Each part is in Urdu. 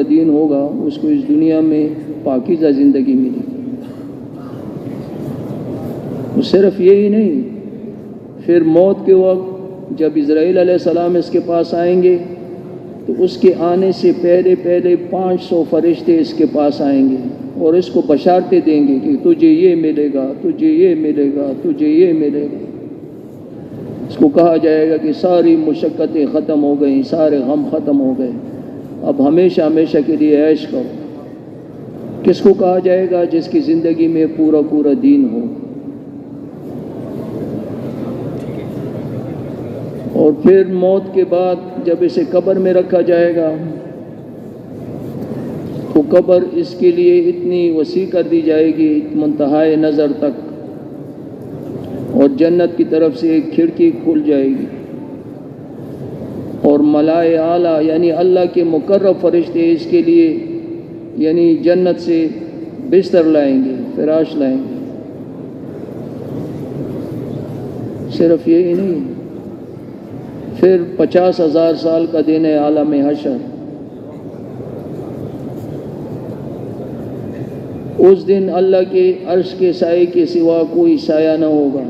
دین ہوگا اس کو اس دنیا میں پاکیزہ زندگی ملے گی۔ صرف یہی نہیں، پھر موت کے وقت جب اسرائیل علیہ السلام اس کے پاس آئیں گے تو اس کے آنے سے پہلے 500 فرشتے اس کے پاس آئیں گے اور اس کو بشارتیں دیں گے کہ تجھے یہ ملے گا، تجھے یہ ملے گا، تجھے یہ ملے گا۔ اس کو کہا جائے گا کہ ساری مشقتیں ختم ہو گئیں، سارے غم ختم ہو گئے، اب ہمیشہ ہمیشہ کے لیے عیش کرو۔ کس کو کہا جائے گا؟ جس کی زندگی میں پورا دین ہو۔ اور پھر موت کے بعد جب اسے قبر میں رکھا جائے گا تو قبر اس کے لیے اتنی وسیع کر دی جائے گی منتہائے نظر تک، اور جنت کی طرف سے ایک کھڑکی کھل جائے گی اور ملائے اعلیٰ یعنی اللہ کے مقرب فرشتے اس کے لیے یعنی جنت سے بستر لائیں گے، فراش لائیں گے۔ صرف یہی نہیں، پھر 50,000 سال کا دن ہے عالم حشر۔ اس دن اللہ کے عرش کے سائے کے سوا کوئی سایہ نہ ہوگا۔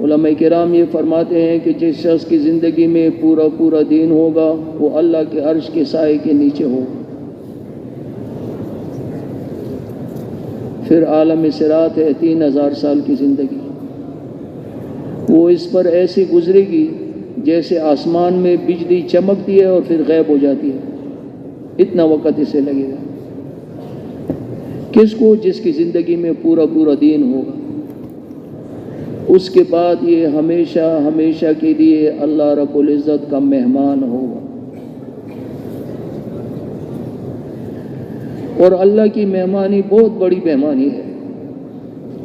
علماء کرام یہ فرماتے ہیں کہ جس شخص کی زندگی میں پورا دین ہوگا وہ اللہ کے عرش کے سائے کے نیچے ہوگا۔ پھر عالم صراط ہے 3,000 سال کی زندگی، وہ اس پر ایسی گزرے گی جیسے آسمان میں بجلی چمکتی ہے اور پھر غائب ہو جاتی ہے، اتنا وقت اسے لگے گا۔ کس کو؟ جس کی زندگی میں پورا دین ہوگا۔ اس کے بعد یہ ہمیشہ کے لیے اللہ رب العزت کا مہمان ہوگا، اور اللہ کی مہمانی بہت بڑی مہمانی ہے،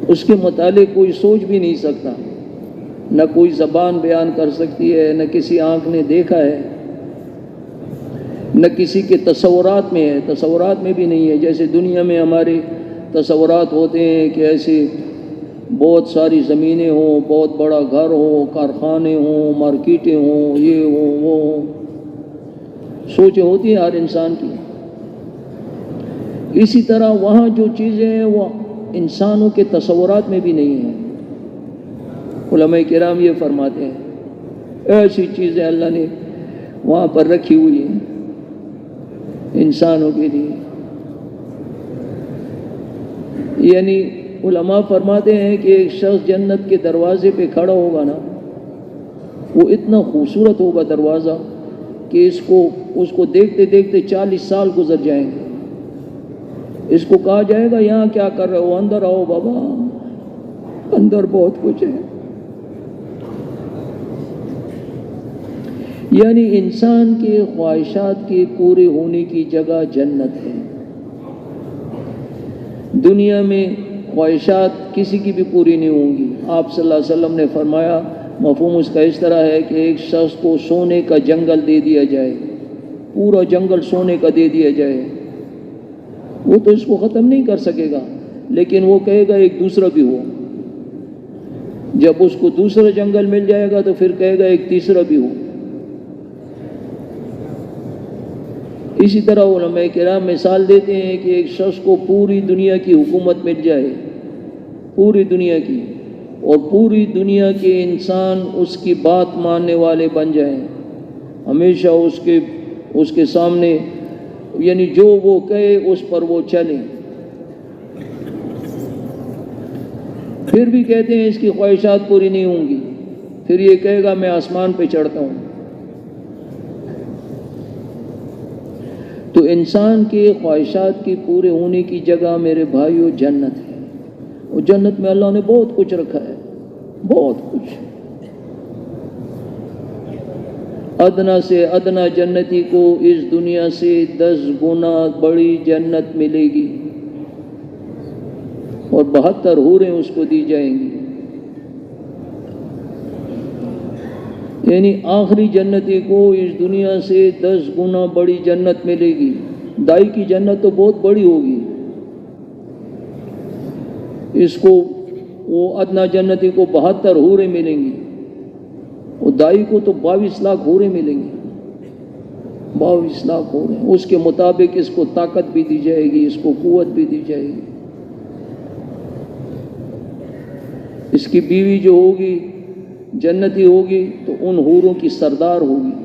اس کے متعلق کوئی سوچ بھی نہیں سکتا، نہ کوئی زبان بیان کر سکتی ہے، نہ کسی آنکھ نے دیکھا ہے، نہ کسی کے تصورات میں ہے، تصورات میں بھی نہیں ہے۔ جیسے دنیا میں ہمارے تصورات ہوتے ہیں کہ ایسے بہت ساری زمینیں ہوں، بہت بڑا گھر ہو، کارخانے ہوں، مارکیٹیں ہوں، یہ ہوں وہ ہوں، سوچیں ہوتی ہیں ہر انسان کی۔ اسی طرح وہاں جو چیزیں ہیں وہ انسانوں کے تصورات میں بھی نہیں ہیں۔ علماء کرام یہ فرماتے ہیں ایسی چیزیں اللہ نے وہاں پر رکھی ہوئی ہیں انسانوں کے لیے۔ یعنی علماء فرماتے ہیں کہ ایک شخص جنت کے دروازے پہ کھڑا ہوگا نا، وہ اتنا خوبصورت ہوگا دروازہ کہ اس کو دیکھتے 40 سال گزر جائیں گے۔ اس کو کہا جائے گا یہاں کیا کر رہے ہو؟ اندر آؤ بابا، اندر بہت کچھ ہے۔ یعنی انسان کے خواہشات کے پورے ہونے کی جگہ جنت ہے۔ دنیا میں خواہشات کسی کی بھی پوری نہیں ہوں گی۔ آپ صلی اللہ علیہ وسلم نے فرمایا، مفہوم اس کا اس طرح ہے کہ ایک شخص کو سونے کا جنگل دے دیا جائے، پورا جنگل سونے کا دے دیا جائے، وہ تو اس کو ختم نہیں کر سکے گا، لیکن وہ کہے گا ایک دوسرا بھی ہو۔ جب اس کو دوسرا جنگل مل جائے گا تو پھر کہے گا ایک تیسرا بھی ہو۔ اسی طرح علماء کرام مثال دیتے ہیں کہ ایک شخص کو پوری دنیا کی حکومت مل جائے، پوری دنیا کی، اور پوری دنیا کے انسان اس کی بات ماننے والے بن جائیں، ہمیشہ اس کے سامنے یعنی جو وہ کہے اس پر وہ چلیں۔ پھر بھی کہتے ہیں اس کی خواہشات پوری نہیں ہوں گی، پھر یہ کہے گا میں آسمان پہ چڑھتا ہوں۔ تو انسان کے خواہشات کی پورے ہونے کی جگہ میرے بھائیو جنت ہے، اور جنت میں اللہ نے بہت کچھ رکھا ہے، بہت کچھ۔ ادنا سے ادنا جنتی کو اس دنیا سے 10 گنا بڑی جنت ملے گی، اور 72 حوریں اس کو دی جائیں گی۔ یعنی آخری جنتی کو اس دنیا سے 10 گنا بڑی جنت ملے گی۔ دائی کی جنت تو بہت بڑی ہوگی، اس کو وہ ادنا جنتی کو 72 حوریں ملیں گی، اور دائی کو تو 22 لاکھ حوریں ملیں گی۔ 22 لاکھ ہو رہے ہیں. اس کے مطابق اس کو طاقت بھی دی جائے گی, اس کو قوت بھی دی جائے گی. اس کی بیوی جو ہوگی جنتی ہوگی تو ان حوروں کی سردار ہوگی.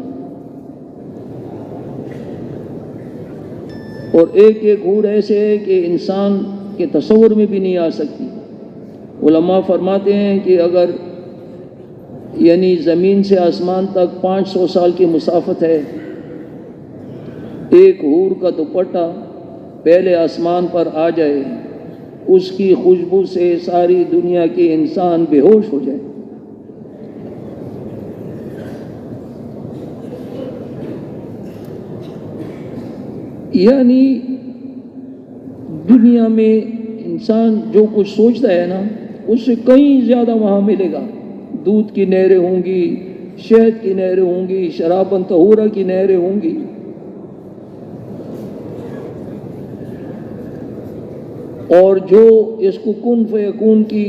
اور ایک ایک حور ایسے ہے کہ انسان کے تصور میں بھی نہیں آ سکتی. علماء فرماتے ہیں کہ اگر یعنی زمین سے آسمان تک 500 سال کی مسافت ہے, ایک حور کا دوپٹہ پہلے آسمان پر آ جائے, اس کی خوشبو سے ساری دنیا کے انسان بے ہوش ہو جائے. یعنی دنیا میں انسان جو کچھ سوچتا ہے نا, اس سے کہیں زیادہ وہاں ملے گا. دودھ کی نہریں ہوں گی, شہد کی نہریں ہوں گی, شراب طہورہ کی نہریں ہوں گی. اور جو اس کو کن فیکون کی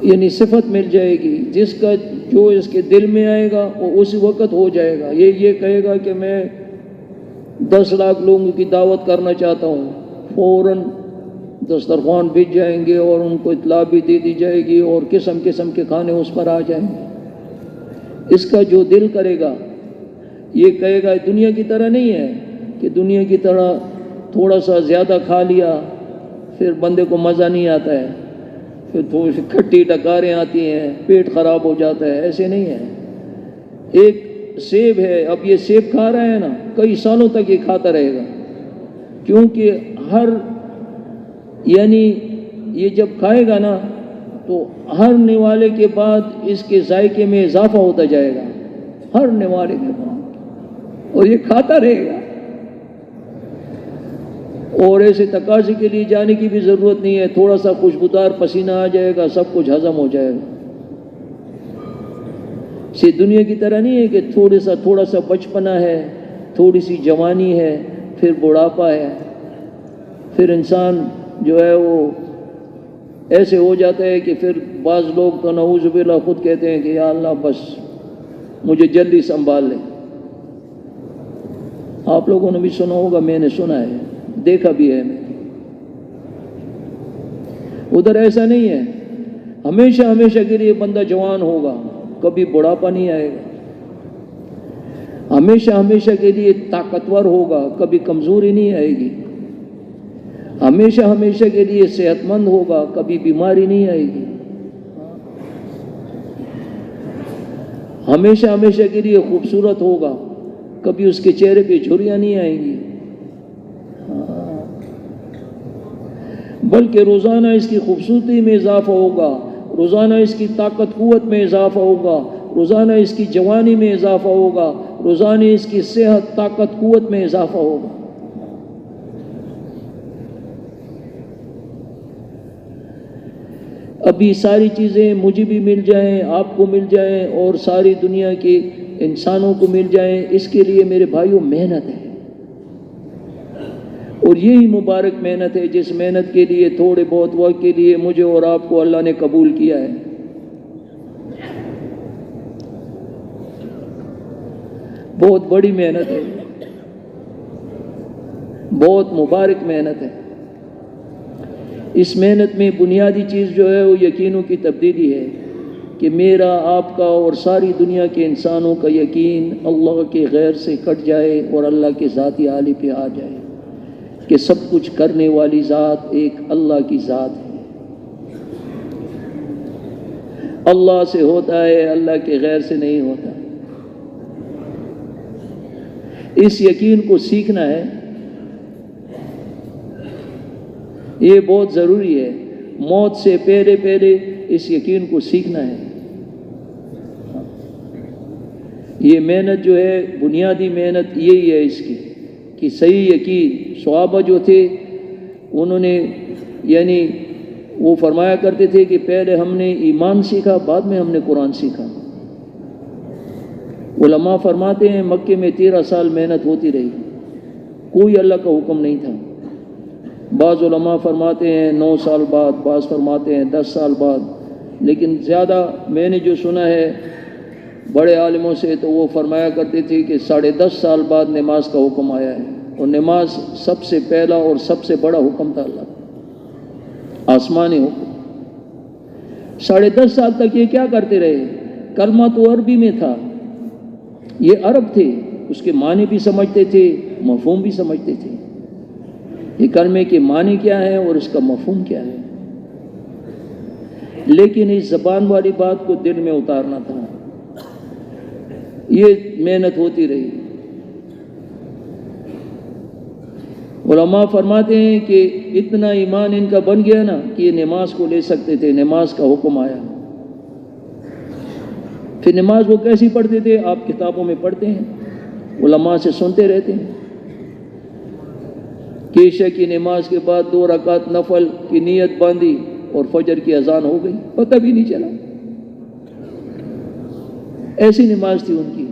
یعنی صفت مل جائے گی, جس کا جو اس کے دل میں آئے گا وہ اسی وقت ہو جائے گا. یہ کہے گا کہ میں 10 لاکھ لوگوں کی دعوت کرنا چاہتا ہوں, فوراً دسترخوان بچ جائیں گے اور ان کو اطلاع بھی دے دی جائے گی اور قسم قسم کے کھانے اس پر آ جائیں گے. اس کا جو دل کرے گا یہ کہے گا دنیا کی طرح نہیں ہے کہ دنیا کی طرح تھوڑا سا زیادہ کھا لیا پھر بندے کو مزہ نہیں آتا ہے, پھر تھوڑی سی کھٹی ڈکاریں آتی ہیں, پیٹ خراب ہو جاتا ہے. ایسے نہیں ہے. ایک سیب ہے, اب یہ سیب کھا رہا ہے نا, کئی سالوں تک یہ کھاتا رہے گا, کیونکہ ہر یعنی یہ جب کھائے گا نا تو ہر نوالے کے بعد اس کے ذائقے میں اضافہ ہوتا جائے گا, ہر نوالے کے بعد, اور یہ کھاتا رہے گا. اور ایسے تقاضے کے لیے جانے کی بھی ضرورت نہیں ہے, تھوڑا سا خوشبودار پسینہ آ جائے گا, سب کچھ ہضم ہو جائے گا. سے دنیا کی طرح نہیں ہے کہ تھوڑا سا بچپنا ہے, تھوڑی سی جوانی ہے, پھر بڑھاپا ہے, پھر انسان جو ہے وہ ایسے ہو جاتا ہے کہ پھر بعض لوگ تو نعوذ باللہ خود کہتے ہیں کہ یا اللہ بس مجھے جلدی سنبھال لے. آپ لوگوں نے بھی سنا ہوگا, میں نے سنا ہے, دیکھا بھی ہے میں. ادھر ایسا نہیں ہے, ہمیشہ کے لیے بندہ جوان ہوگا, کبھی بڑھاپا نہیں آئے گا. ہمیشہ کے لیے طاقتور ہوگا, کبھی کمزوری نہیں آئے گی. ہمیشہ کے لیے صحت مند ہوگا, کبھی بیماری نہیں آئے گی. ہمیشہ کے لیے خوبصورت ہوگا, کبھی اس کے چہرے پہ جھریاں نہیں آئیں گی. بلکہ روزانہ اس کی خوبصورتی میں اضافہ ہوگا, روزانہ اس کی طاقت قوت میں اضافہ ہوگا, روزانہ اس کی جوانی میں اضافہ ہوگا, روزانہ اس کی صحت طاقت قوت میں اضافہ ہوگا. ابھی ساری چیزیں مجھے بھی مل جائیں, آپ کو مل جائیں, اور ساری دنیا کے انسانوں کو مل جائیں, اس کے لیے میرے بھائیوں محنت ہے. اور یہی مبارک محنت ہے جس محنت کے لیے تھوڑے بہت وقت کے لیے مجھے اور آپ کو اللہ نے قبول کیا ہے. بہت بڑی محنت ہے, بہت مبارک محنت ہے. اس محنت میں بنیادی چیز جو ہے وہ یقینوں کی تبدیلی ہے کہ میرا, آپ کا اور ساری دنیا کے انسانوں کا یقین اللہ کے غیر سے کٹ جائے اور اللہ کے ذاتی عالی پہ آ جائے کہ سب کچھ کرنے والی ذات ایک اللہ کی ذات ہے. اللہ سے ہوتا ہے, اللہ کے غیر سے نہیں ہوتا. اس یقین کو سیکھنا ہے, یہ بہت ضروری ہے. موت سے پہلے اس یقین کو سیکھنا ہے. یہ محنت جو ہے بنیادی محنت یہی ہے اس کی کہ صحیح یقین. صحابہ جو تھے انہوں نے یعنی وہ فرمایا کرتے تھے کہ پہلے ہم نے ایمان سیکھا, بعد میں ہم نے قرآن سیکھا. علماء فرماتے ہیں مکے میں 13 سال محنت ہوتی رہی, کوئی اللہ کا حکم نہیں تھا. بعض علماء فرماتے ہیں 9 سال بعد, بعض فرماتے ہیں 10 سال بعد, لیکن زیادہ میں نے جو سنا ہے بڑے عالموں سے تو وہ فرمایا کرتے تھے کہ 10.5 سال بعد نماز کا حکم آیا ہے، اور نماز سب سے پہلا اور سب سے بڑا حکم تھا اللہ کا، آسمانی حکم۔ 10.5 سال تک یہ کیا کرتے رہے؟ کلمہ تو عربی میں تھا، یہ عرب تھے، اس کے معنی بھی سمجھتے تھے، مفہوم بھی سمجھتے تھے، یہ کلمے کے معنی کیا ہے اور اس کا مفہوم کیا ہے، لیکن اس زبان والی بات کو دل میں اتارنا تھا۔ یہ محنت ہوتی رہی۔ علماء فرماتے ہیں کہ اتنا ایمان ان کا بن گیا نا کہ یہ نماز کو لے سکتے تھے، نماز کا حکم آیا۔ پھر نماز وہ کیسی پڑھتے تھے؟ آپ کتابوں میں پڑھتے ہیں، علماء سے سنتے رہتے ہیں کہ عشاء کی نماز کے بعد 2 رکعت نفل کی نیت باندھی اور فجر کی اذان ہو گئی، پتہ بھی نہیں چلا، ایسی نماز تھی ان کی۔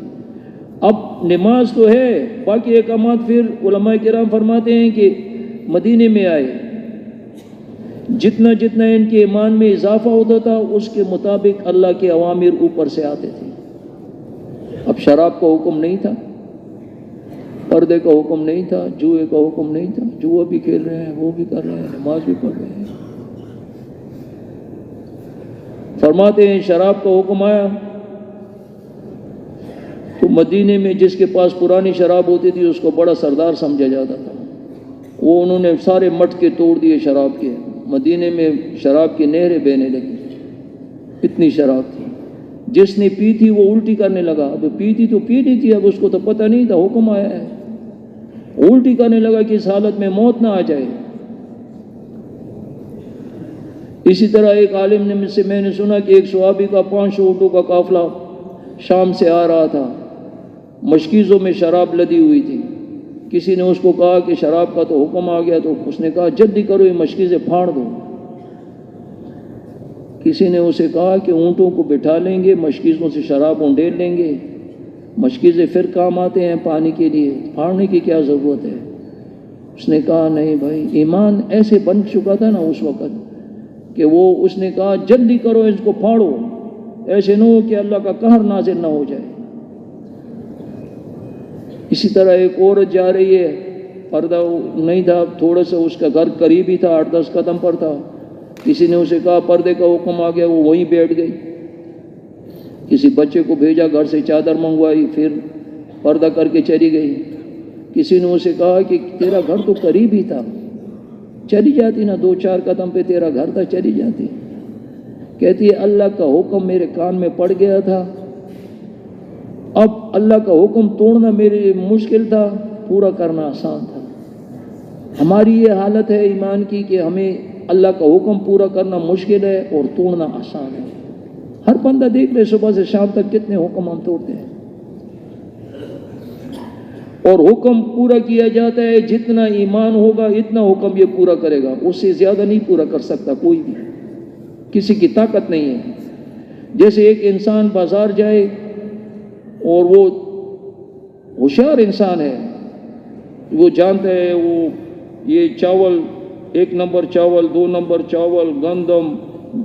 اب نماز تو ہے، باقی احکامات پھر علماء کرام فرماتے ہیں کہ مدینے میں آئے، جتنا جتنا ان کے ایمان میں اضافہ ہوتا تھا اس کے مطابق اللہ کے اوامر اوپر سے آتے تھے۔ اب شراب کا حکم نہیں تھا، پردے کا حکم نہیں تھا، جوئے کا حکم نہیں تھا، جوا بھی کھیل رہے ہیں، وہ بھی کر رہے ہیں، نماز بھی پڑھ رہے ہیں۔ فرماتے ہیں شراب کا حکم آیا تو مدینے میں جس کے پاس پرانی شراب ہوتی تھی اس کو بڑا سردار سمجھا جاتا تھا، وہ انہوں نے سارے مٹکے توڑ دیے شراب کے، مدینے میں شراب کی نہریں بہنے لگی، اتنی شراب تھی، جس نے پی تھی وہ الٹی کرنے لگا، اب پی تھی تو پی نہیں تھی، اب اس کو تو پتہ نہیں تھا حکم آیا ہے، الٹی کرنے لگا کہ اس حالت میں موت نہ آ جائے۔ اسی طرح ایک عالم نے مجھ سے میں نے سنا کہ ایک صحابی کا 500 اونٹوں کا قافلہ شام سے آ رہا تھا، مشکیزوں میں شراب لدی ہوئی تھی، کسی نے اس کو کہا کہ شراب کا تو حکم آ گیا، تو اس نے کہا جلدی کرو یہ مشکیزیں پھاڑ دو۔ کسی نے اسے کہا کہ اونٹوں کو بٹھا لیں گے، مشکیزوں سے شراب اونڈیل لیں گے، مشکیزیں پھر کام آتے ہیں پانی کے لیے، پھاڑنے کی کیا ضرورت ہے؟ اس نے کہا نہیں بھائی، ایمان ایسے بن چکا تھا نا اس وقت کہ وہ اس نے کہا جلدی کرو اس کو پھاڑو، ایسے نہ ہو کہ اللہ کا قہر نازل نہ ہو جائے۔ اسی طرح ایک عورت جا رہی ہے، پردہ نہیں تھا، تھوڑا سا اس کا گھر قریب ہی تھا، 8-10 قدم پر تھا، کسی نے اسے کہا پردے کا حکم آ گیا، وہ وہیں بیٹھ گئی، کسی بچے کو بھیجا، گھر سے چادر منگوائی، پھر پردہ کر کے چلی گئی۔ کسی نے اسے کہا کہ تیرا گھر تو قریب ہی تھا، چلی جاتی نا، 2-4 قدم پہ تیرا گھر تھا، چلی جاتی۔ کہتی ہے اللہ کا حکم میرے کان میں پڑ گیا تھا، اب اللہ کا حکم توڑنا میرے لیے مشکل تھا، پورا کرنا آسان تھا۔ ہماری یہ حالت ہے ایمان کی کہ ہمیں اللہ کا حکم پورا کرنا مشکل ہے اور توڑنا آسان ہے۔ ہر بندہ دیکھ لے صبح سے شام تک کتنے حکم ہم توڑتے ہیں، اور حکم پورا کیا جاتا ہے، جتنا ایمان ہوگا اتنا حکم یہ پورا کرے گا، اس سے زیادہ نہیں پورا کر سکتا کوئی بھی، کسی کی طاقت نہیں ہے۔ جیسے ایک انسان بازار جائے اور وہ ہوشیار انسان ہے، وہ جانتا ہے وہ یہ چاول 1 نمبر چاول، 2 نمبر چاول، گندم،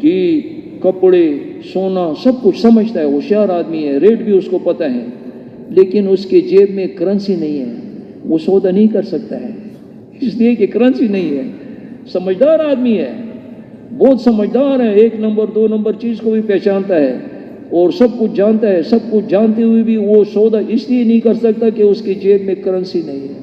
گھی، کپڑے، سونا، سب کچھ سمجھتا ہے، ہوشیار آدمی ہے، ریٹ بھی اس کو پتہ ہے، لیکن اس کے جیب میں کرنسی نہیں ہے، وہ سودا نہیں کر سکتا ہے، اس لیے کہ کرنسی نہیں ہے۔ سمجھدار آدمی ہے، بہت سمجھدار ہے، 1 نمبر 2 نمبر چیز کو بھی پہچانتا ہے اور سب کچھ جانتا ہے، سب کچھ جانتے ہوئے بھی وہ سودا اس لیے نہیں کر سکتا کہ اس کی جیب میں کرنسی نہیں ہے۔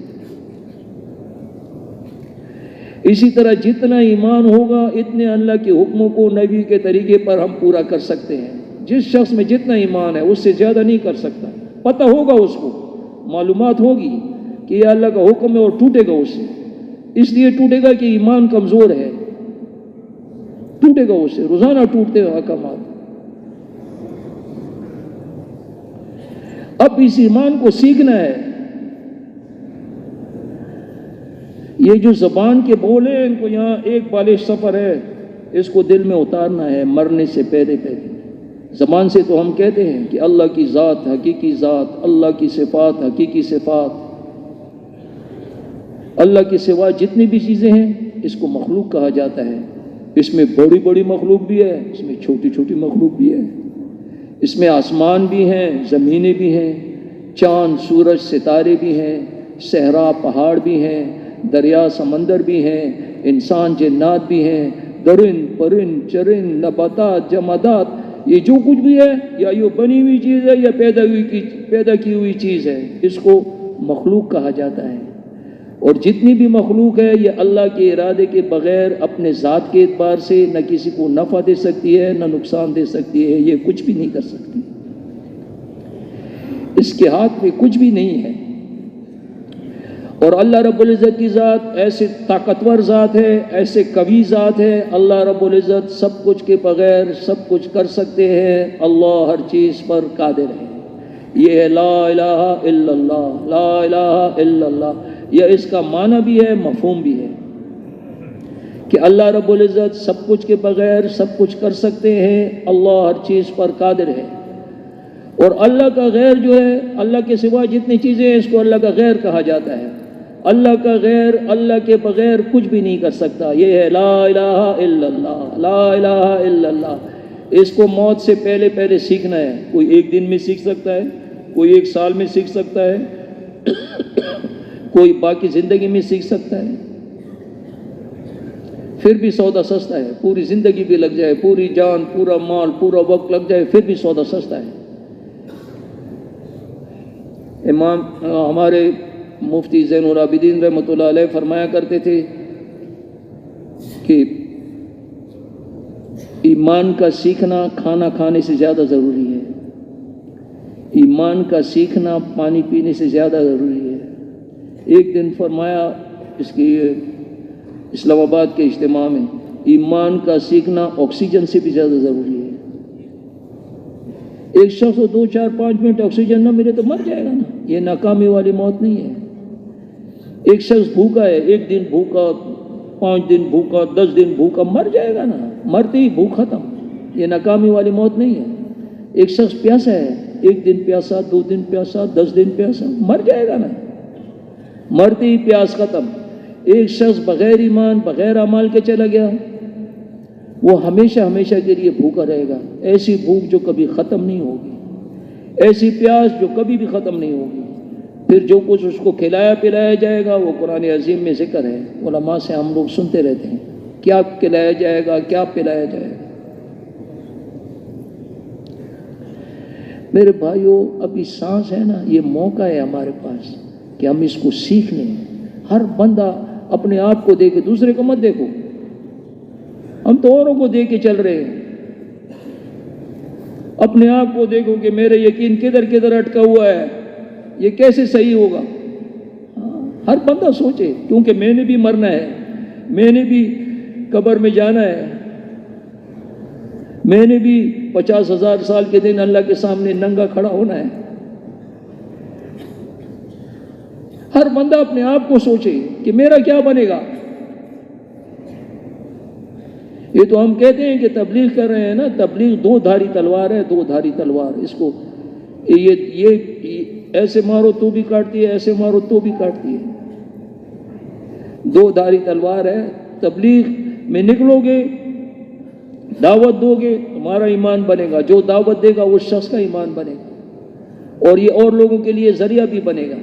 اسی طرح جتنا ایمان ہوگا اتنے اللہ کے حکموں کو نبی کے طریقے پر ہم پورا کر سکتے ہیں۔ جس شخص میں جتنا ایمان ہے اس سے زیادہ نہیں کر سکتا، پتہ ہوگا اس کو، معلومات ہوگی کہ یہ اللہ کا حکم ہے اور ٹوٹے گا اس سے، اس لیے ٹوٹے گا کہ ایمان کمزور ہے، ٹوٹے گا اس سے، روزانہ ٹوٹتے ہیں احکامات۔ اب اس ایمان کو سیکھنا ہے۔ یہ جو زبان کے بول ہیں ان کو یہاں ایک بالغ سفر ہے، اس کو دل میں اتارنا ہے مرنے سے پہلے پہلے۔ زبان سے تو ہم کہتے ہیں کہ اللہ کی ذات حقیقی ذات، اللہ کی صفات حقیقی صفات، اللہ کے سوا جتنی بھی چیزیں ہیں اس کو مخلوق کہا جاتا ہے۔ اس میں بڑی بڑی مخلوق بھی ہے، اس میں چھوٹی چھوٹی مخلوق بھی ہے، اس میں آسمان بھی ہیں، زمینیں بھی ہیں، چاند سورج ستارے بھی ہیں، صحرا پہاڑ بھی ہیں، دریا سمندر بھی ہیں، انسان جنات بھی ہیں، درند پرند چرند نباتات جمادات، یہ جو کچھ بھی ہے یا یہ بنی ہوئی چیز ہے یا پیدا کی ہوئی چیز ہے، اس کو مخلوق کہا جاتا ہے۔ اور جتنی بھی مخلوق ہے یہ اللہ کے ارادے کے بغیر اپنے ذات کے اعتبار سے نہ کسی کو نفع دے سکتی ہے نہ نقصان دے سکتی ہے، یہ کچھ بھی نہیں کر سکتی، اس کے ہاتھ میں کچھ بھی نہیں ہے۔ اور اللہ رب العزت کی ذات ایسے طاقتور ذات ہے، ایسے قوی ذات ہے، اللہ رب العزت سب کچھ کے بغیر سب کچھ کر سکتے ہیں، اللہ ہر چیز پر قادر ہے۔ یہ ہے لا الہ الا اللہ، لا الہ الا اللہ، یہ اس کا معنی بھی ہے، مفہوم بھی ہے کہ اللہ رب العزت سب کچھ کے بغیر سب کچھ کر سکتے ہیں، اللہ ہر چیز پر قادر ہے۔ اور اللہ کا غیر جو ہے، اللہ کے سوا جتنی چیزیں ہیں اس کو اللہ کا غیر کہا جاتا ہے۔ اللہ کا غیر، اللہ کے بغیر کچھ بھی نہیں کر سکتا، یہ ہے لا الہ الا اللہ، لا الہ الا اللہ۔ اس کو موت سے پہلے پہلے سیکھنا ہے، کوئی ایک دن میں سیکھ سکتا ہے، کوئی ایک سال میں سیکھ سکتا ہے، کوئی باقی زندگی میں سیکھ سکتا ہے، پھر بھی سودا سستا ہے، پوری زندگی بھی لگ جائے، پوری جان، پورا مال، پورا وقت لگ جائے، پھر بھی سودا سستا ہے۔ امام ہمارے مفتی زین العابدین رحمۃ اللہ علیہ فرمایا کرتے تھے کہ ایمان کا سیکھنا کھانا کھانے سے زیادہ ضروری ہے، ایمان کا سیکھنا پانی پینے سے زیادہ ضروری ہے۔ ایک دن فرمایا اس کی اسلام آباد کے اجتماع میں، ایمان کا سیکھنا آکسیجن سے بھی زیادہ ضروری ہے۔ ایک شخص کو 2 4 5 منٹ آکسیجن نہ ملے تو مر جائے گا نا، یہ ناکامی والی موت نہیں ہے۔ ایک شخص بھوکا ہے، 1 دن بھوکا، 5 دن بھوکا، 10 دن بھوکا، مر جائے گا نا، مرتے ہی بھوک ختم، یہ ناکامی والی موت نہیں ہے۔ ایک شخص پیاسا ہے، 1 دن پیاسا، 2 دن پیاسا، 10 دن پیاسا، مر جائے گا نا، مرتے ہی پیاس ختم۔ ایک شخص بغیر ایمان بغیر اعمال کے چلا گیا، وہ ہمیشہ ہمیشہ کے لیے بھوکا رہے گا، ایسی بھوک جو کبھی ختم نہیں ہوگی، ایسی پیاس جو کبھی بھی ختم نہیں ہوگی۔ پھر جو کچھ اس کو کھلایا پلایا جائے گا وہ قرآن عظیم میں ذکر ہے، علماء سے ہم لوگ سنتے رہتے ہیں کیا کھلایا جائے گا، کیا پلایا جائے گا۔ میرے بھائیوں، ابھی سانس ہے نا، یہ موقع ہے ہمارے پاس کہ ہم اس کو سیکھ لیں۔ ہر بندہ اپنے آپ کو دیکھے، دوسرے کو مت دیکھو، ہم تو اوروں کو دیکھ کے چل رہے ہیں، اپنے آپ کو دیکھو کہ میرا یقین کدھر کدھر اٹکا ہوا ہے، یہ کیسے صحیح ہوگا۔ ہر بندہ سوچے، کیونکہ میں نے بھی مرنا ہے، میں نے بھی قبر میں جانا ہے، میں نے بھی 50,000 سال کے دن اللہ کے سامنے ننگا کھڑا ہونا ہے۔ ہر بندہ اپنے آپ کو سوچے کہ میرا کیا بنے گا۔ یہ تو ہم کہتے ہیں کہ تبلیغ کر رہے ہیں نا، تبلیغ 2 دھاری تلوار ہے، 2 دھاری تلوار، اس کو یہ ایسے مارو تو بھی کاٹتی ہے، ایسے مارو تو بھی کاٹتی ہے، 2 دھاری تلوار ہے۔ تبلیغ میں نکلو گے، دعوت دو گے، تمہارا ایمان بنے گا، جو دعوت دے گا اس شخص کا ایمان بنے گا، اور یہ اور لوگوں کے لیے ذریعہ بھی بنے گا۔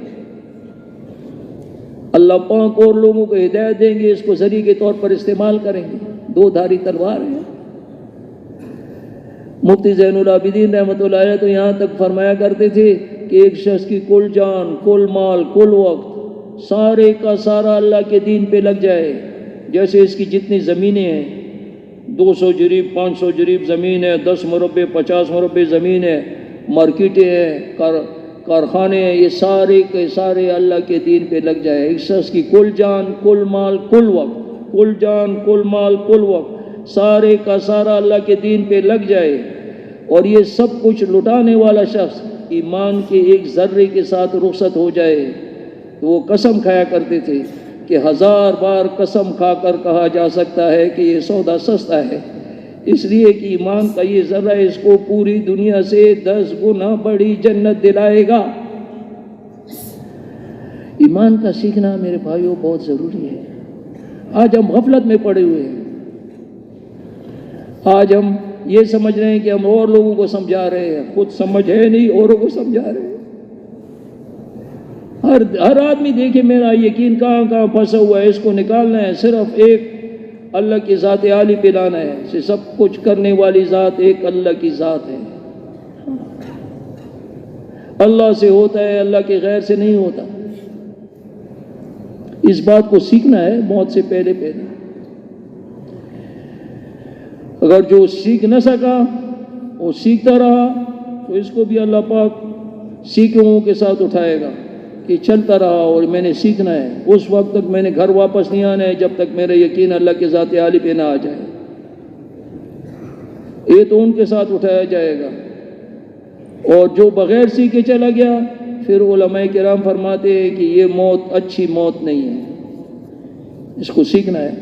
اللہ پاک اور لوگوں کو ہدایت دیں گے، اس کو ذریعے کے طور پر استعمال کریں گے۔ 2 دھاری تلوار ہے۔ مفتی زین العابدین رحمۃ اللہ علیہ تو یہاں تک فرمایا کرتے تھے کہ ایک شخص کی کل جان، کل مال، کل وقت، سارے کا سارا اللہ کے دین پہ لگ جائے، جیسے اس کی جتنی زمینیں ہیں، 200 جریب 500 جریب زمین ہے، 10 مربع 50 مربع زمین ہے، مارکیٹیں ہیں، کارخانے ہیں، یہ سارے کے سارے اللہ کے دین پہ لگ جائے۔ ایک شخص کی کل جان، کل مال، کل وقت، کل جان، کل مال، کل وقت، سارے کا سارا اللہ کے دین پہ لگ جائے، اور یہ سب کچھ لٹانے والا شخص ایمان کے ایک ذرے کے ساتھ رخصت ہو جائے، تو وہ قسم کھایا کرتے تھے کہ 1000 بار قسم کھا کر کہا جا سکتا ہے کہ یہ سودا سستا ہے، اس لیے کہ ایمان کا یہ ذرہ اس کو پوری دنیا سے 10 گنا بڑی جنت دلائے گا۔ ایمان کا سیکھنا میرے بھائیوں بہت ضروری ہے۔ آج ہم غفلت میں پڑے ہوئے ہیں، آج ہم یہ سمجھ رہے ہیں کہ ہم اور لوگوں کو سمجھا رہے ہیں، خود سمجھ ہے نہیں، اوروں کو سمجھا رہے ہیں۔ ہر آدمی دیکھے میرا یقین کہاں کہاں پھنسا ہوا ہے، اس کو نکالنا ہے۔ صرف ایک اللہ کی ذات عالی پہ لانا ہے، سب کچھ کرنے والی ذات ایک اللہ کی ذات ہے۔ اللہ سے ہوتا ہے، اللہ کے غیر سے نہیں ہوتا۔ اس بات کو سیکھنا ہے موت سے پہلے پہلے۔ اگر جو سیکھ نہ سکا وہ سیکھتا رہا تو اس کو بھی اللہ پاک سیکھوں کے ساتھ اٹھائے گا کہ چلتا رہا اور میں نے سیکھنا ہے۔ اس وقت تک میں نے گھر واپس نہیں آنا ہے جب تک میرا یقین اللہ کے ذات عالی پہ نہ آ جائے۔ یہ تو ان کے ساتھ اٹھایا جائے گا۔ اور جو بغیر سیکھے چلا گیا، پھر علماء کرام فرماتے ہیں کہ یہ موت اچھی موت نہیں ہے، اس کو سیکھنا ہے۔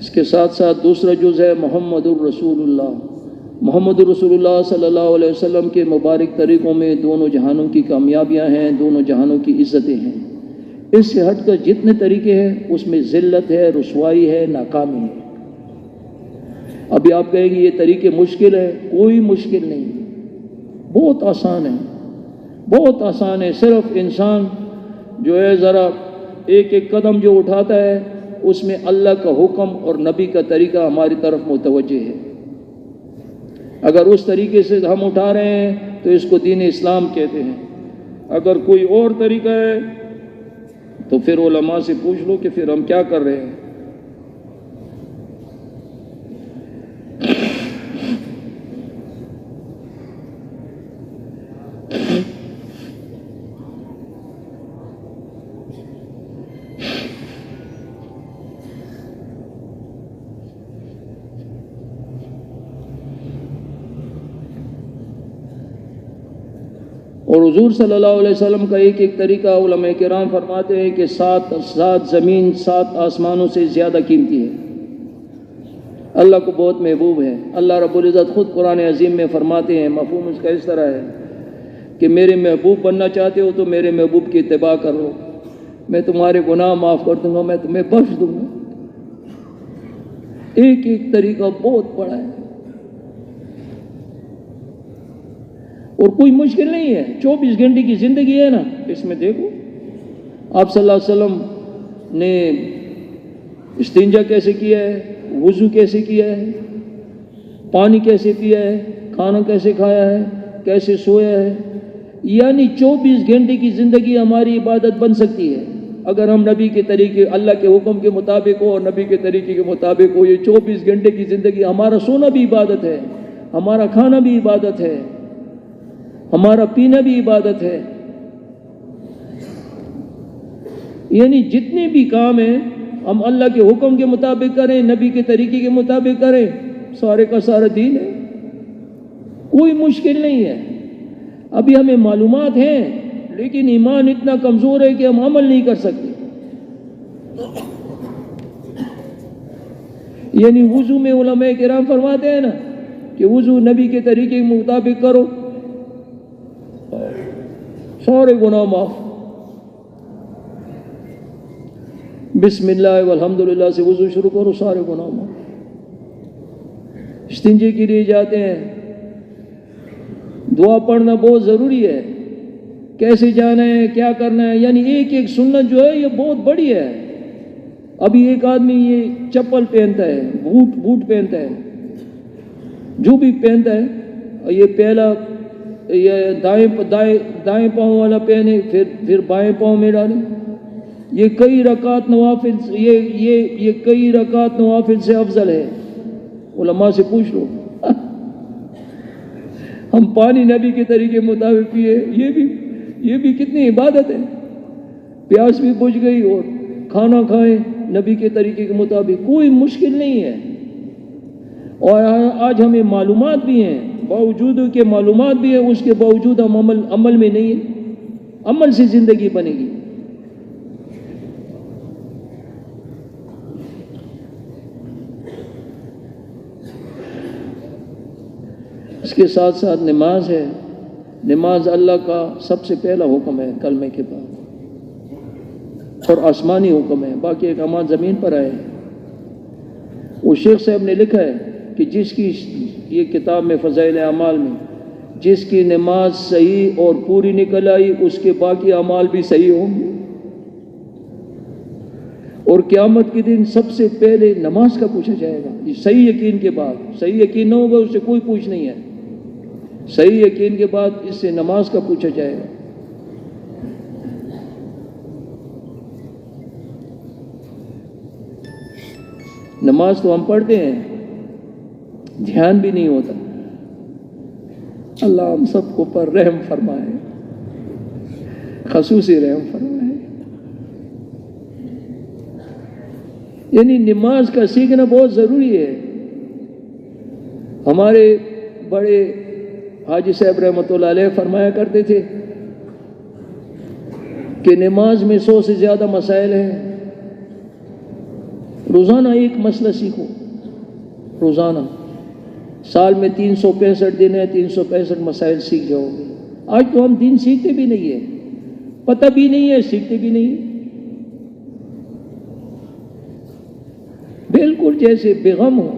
اس کے ساتھ ساتھ دوسرا جز ہے محمد الرسول اللہ۔ محمد الرسول اللہ صلی اللہ علیہ وسلم کے مبارک طریقوں میں دونوں جہانوں کی کامیابیاں ہیں، دونوں جہانوں کی عزتیں ہیں۔ اس سے ہٹ کر جتنے طریقے ہیں اس میں ذلت ہے، رسوائی ہے، ناکامی ہے۔ ابھی آپ کہیں گے یہ طریقے مشکل ہے، کوئی مشکل نہیں، بہت آسان ہے، بہت آسان ہے۔ صرف انسان جو ہے ذرا ایک ایک قدم جو اٹھاتا ہے اس میں اللہ کا حکم اور نبی کا طریقہ ہماری طرف متوجہ ہے۔ اگر اس طریقے سے ہم اٹھا رہے ہیں تو اس کو دین اسلام کہتے ہیں۔ اگر کوئی اور طریقہ ہے تو پھر علماء سے پوچھ لو کہ پھر ہم کیا کر رہے ہیں۔ اور حضور صلی اللہ علیہ وسلم کا ایک ایک طریقہ علماء کرام فرماتے ہیں کہ سات زمین 7 آسمانوں سے زیادہ قیمتی ہے، اللہ کو بہت محبوب ہے۔ اللہ رب العزت خود قرآن عظیم میں فرماتے ہیں، مفہوم اس کا اس طرح ہے کہ میرے محبوب بننا چاہتے ہو تو میرے محبوب کی اتباع کرو، میں تمہارے گناہ معاف کر دوں گا، میں تمہیں بخش دوں گا۔ ایک ایک طریقہ بہت بڑا ہے اور کوئی مشکل نہیں ہے۔ 24 گھنٹے کی زندگی ہے نا، اس میں دیکھو آپ صلی اللہ علیہ وسلم نے استنجا کیسے کیا ہے، وضو کیسے کیا ہے، پانی کیسے پیا ہے، کھانا کیسے کھایا ہے، کیسے سویا ہے۔ یعنی 24 گھنٹے کی زندگی ہماری عبادت بن سکتی ہے اگر ہم نبی کے طریقے، اللہ کے حکم کے مطابق ہو اور نبی کے طریقے کے مطابق ہو۔ یہ 24 گھنٹے کی زندگی، ہمارا سونا بھی عبادت ہے، ہمارا کھانا بھی عبادت ہے، ہمارا پینا بھی عبادت ہے۔ یعنی جتنے بھی کام ہیں ہم اللہ کے حکم کے مطابق کریں، نبی کے طریقے کے مطابق کریں، سارے کا سارا دین ہے، کوئی مشکل نہیں ہے۔ ابھی ہمیں معلومات ہیں لیکن ایمان اتنا کمزور ہے کہ ہم عمل نہیں کر سکتے۔ یعنی وضو میں علماء کرام فرماتے ہیں نا کہ وضو نبی کے طریقے کے مطابق کرو، سارے گناہ معاف۔ بسم اللہ والحمدللہ سے وضو شروع کرو، سارے گناہ معاف۔ استنجے کے لیے جاتے ہیں، دعا پڑھنا بہت ضروری ہے، کیسے جانا ہے، کیا کرنا ہے، یعنی ایک ایک سنت جو ہے یہ بہت بڑی ہے۔ ابھی ایک آدمی یہ چپل پہنتا ہے، بوٹ پہنتا ہے، جو بھی پہنتا ہے، یہ پہلا یہ دائیں پاؤں والا پہنے، پھر بائیں پاؤں میں ڈالے۔ یہ کئی رکعت نوافل، یہ کئی رکعت نوافل سے افضل ہے، علماء سے پوچھ لو۔ ہم پانی نبی کے طریقے مطابق پیے، یہ بھی کتنی عبادت ہے۔ پیاس بھی بجھ گئی اور کھانا کھائیں نبی کے طریقے کے مطابق، کوئی مشکل نہیں ہے۔ اور آج ہمیں معلومات بھی ہیں، باوجود کہ معلومات بھی ہیں اس کے باوجود ہم عمل میں نہیں ہیں۔ عمل سے زندگی بنے گی۔ اس کے ساتھ ساتھ نماز ہے، نماز اللہ کا سب سے پہلا حکم ہے کلمے کے بعد۔ اور آسمانی حکم ہے، باقی احکامات زمین پر آئے ہیں۔ وہ شیخ صاحب نے لکھا ہے کہ جس کی یہ کتاب میں فضائل اعمال میں جس کی نماز صحیح اور پوری نکل آئی اس کے باقی اعمال بھی صحیح ہوں گے، اور قیامت کے دن سب سے پہلے نماز کا پوچھا جائے گا۔ یہ صحیح یقین کے بعد، صحیح یقین نہ ہوگا اس سے کوئی پوچھ نہیں ہے، صحیح یقین کے بعد اس سے نماز کا پوچھا جائے گا۔ نماز تو ہم پڑھتے ہیں، دھیان بھی نہیں ہوتا۔ اللہ ہم سب کو پر رحم فرمائے، خصوصی رحم فرمائے۔ یعنی نماز کا سیکھنا بہت ضروری ہے۔ ہمارے بڑے حاجی صاحب رحمۃ اللہ علیہ فرمایا کرتے تھے کہ نماز میں 100 سے زیادہ مسائل ہیں، روزانہ ایک مسئلہ سیکھو، روزانہ۔ سال میں 365 دن ہے، 365 مسائل سیکھ جاؤ گے۔ آج تو ہم دین سیکھتے بھی نہیں ہیں، پتہ بھی نہیں ہے، سیکھتے بھی نہیں، بالکل جیسے بےغم ہو۔